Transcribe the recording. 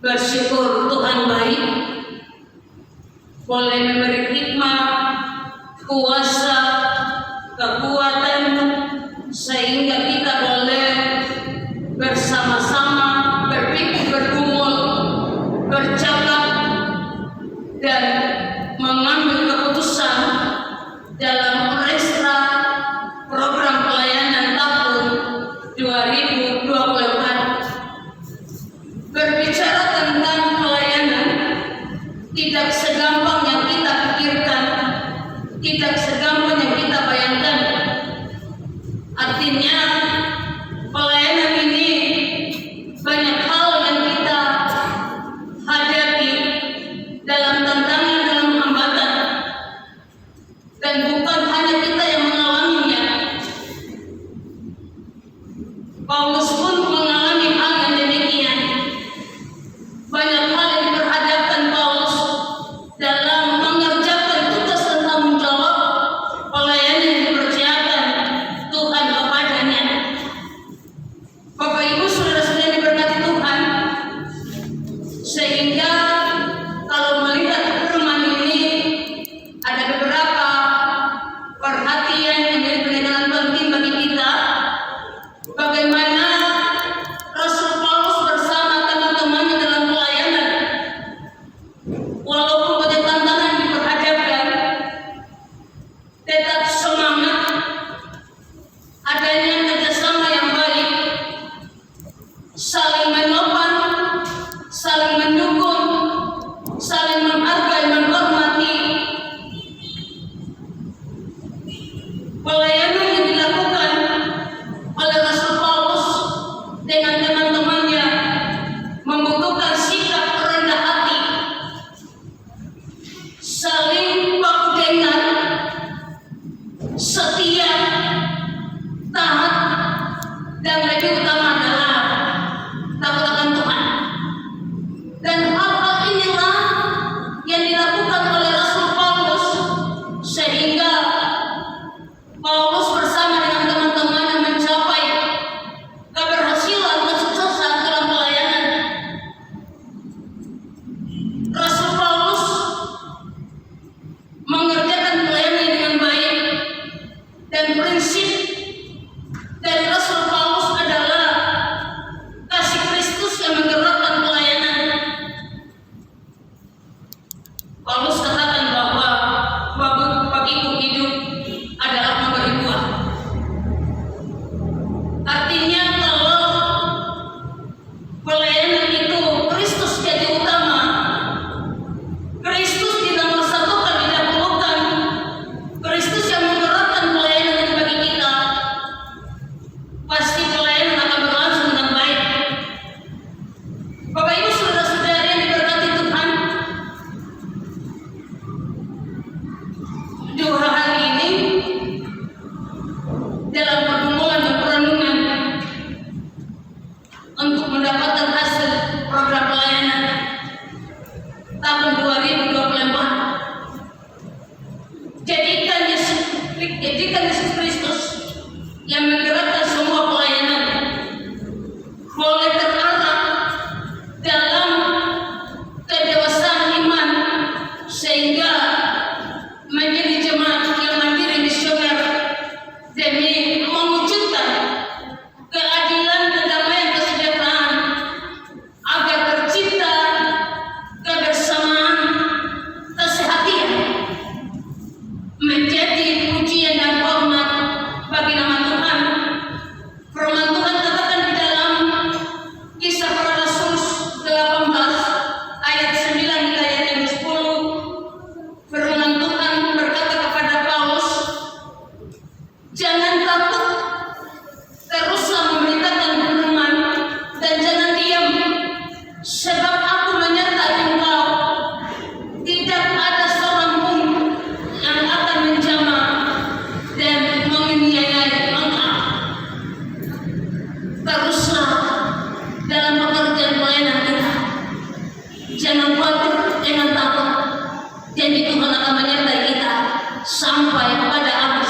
Bersyukur Tuhan baik, boleh memberi hikmah, kuasa, kekuatan, sehingga kita boleh bersama-sama berpikir, bergumul, bercakap, dan mengambil keputusan dalam restra program pelayanan tahun 2024. Berbicara tentang pelayanan tidak segampang yang kita pikirkan, tidak segampang yang kita bayangkan. Artinya pelayanan ini banyak hal yang kita hadapi dalam tantangan, dalam hambatan, dan bukan hanya kita yang mengalaminya. Paulus pun mengalami hal yang demikian. Banyak hal yang diperhadapkan Paulus dalam mengerjakan tugas dan tanggung jawab pelayanan yang dipercayakan Tuhan kepadanya. Bapak Ibu saudara-saudara yang diberkati Tuhan, sehingga kalau melihat firman ini ada beberapa perhatian yang menjadi penilaian penting bagi kita. Bagaimana Rasul Paulus bersama teman-temannya dalam pelayanan, walaupun banyak tantangan yang diperhadapkan, tetap semangat, adanya kerjasama yang baik, saling menopang, saling mendukung, saling menghargai, menghormati. Pelayanan yang dilakukan oleh Rasul Paulus dengan teman-temannya membutuhkan sikap rendah hati, saling baku dengar, setia, taat, dan lebih utama adalah takut akan Tuhan. Dan hal-hal inilah yang dilakukan oleh Rasul Paulus, sehingga Paulus bersama dengan teman-temannya mencapai keberhasilan, kesuksesan dalam pelayanan. Rasul Paulus mengerjakan pelayanan dengan baik, dan prinsip dari Rasul Paulus adalah kasih Kristus yang menggerakkan pelayanan. Paulus katakan bahwa bagiku hidup adalah memberi buah. Artinya kalau pelayanan itu Kristus jadi utama, Kristus dinomorsatukan, didahulukan, Kristus yang menggerakkan pelayanan itu bagi kita, pasti pelayanan akan berlangsung dengan baik. Bapak Ibu saudara-saudari yang diberkati Tuhan, dua hari ini dalam pergumulan dan perenungan untuk mendapatkan hasil program pelayanan tahun 2024, jadikan Yesus Kristus yang menggerakkan semua pelayanan, mulai terarah dalam kedewasaan iman, sehingga menjadi jemaat yang mandiri misioner demi mewujudkan keadilan, kedamaian, kesejahteraan, agar tercipta kebersamaan, kesehatan, menjadi pujian dan hormat bagi nama Tuhan. Firman Tuhan katakan di dalam Kisah Para Rasul 18 ayat 9 hingga ayat yang 10, firman Tuhan berkata kepada Paulus, jangan takut, teruslah memberitakan firman dan jangan diam, sebab aku menyertai engkau. Tidak ada seorang pun yang akan menjamah dan menganiayai engkau. Teruslah dalam pekerjaan pelayanan kita. Jangan khawatir, jangan takut. Janji Tuhan akan menyertai kita sampai pada akhir